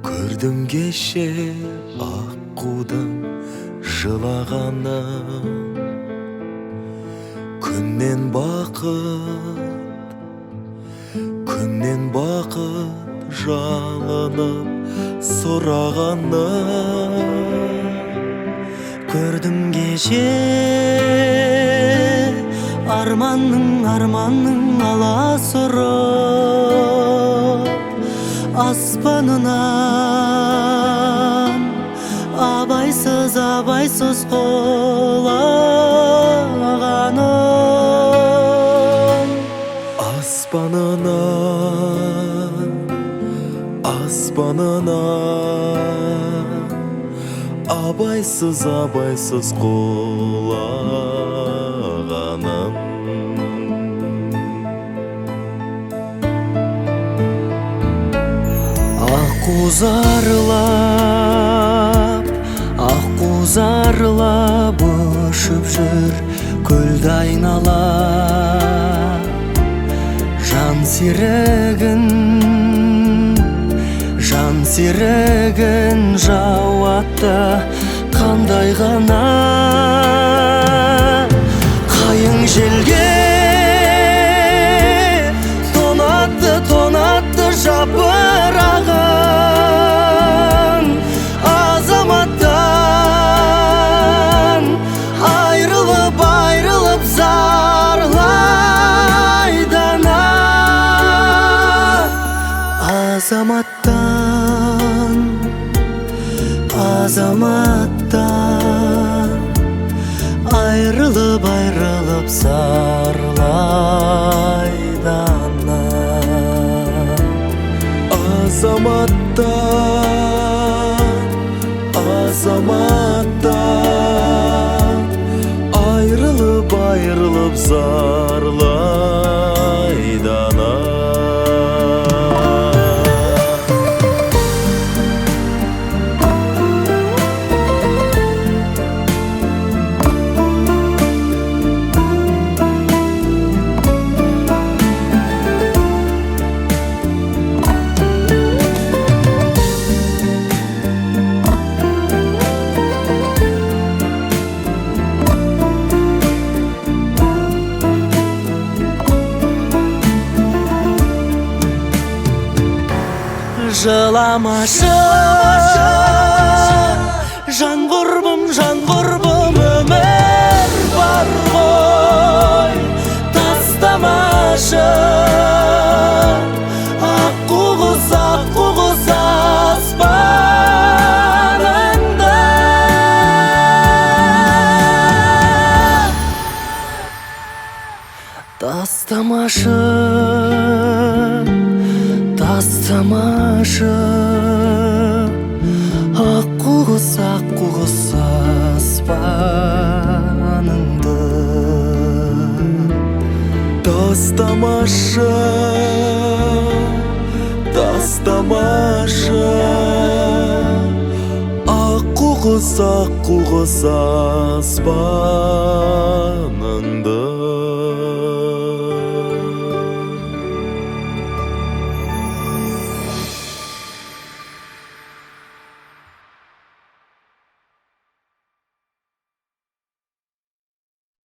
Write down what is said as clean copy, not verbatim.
Көрдім кеше аққудың жылағанын. Күннен бақыт жалынып сұрағанын. Көрдім кеше арманның аласұрып аспанынан абайсыз құлағанын. Аспанынан абайсыз құлағанын. Аққу ұшып жүр көлді айнала. Жан серігін жауатты қандай ғана. Қайың желге тонатты жапырағын. Азаматтан айрылып зарлайды ана. Азаматтан айрылып зарлайды ана. Азаматтан айрылып зарлайды ана. Жыламашы жан құрбым өмір бар ғой. Тастамашы аққу құс аспаныңды. Тастамашы аққу құс аспаныңды. Тастамашы аққу құс аспаныңды.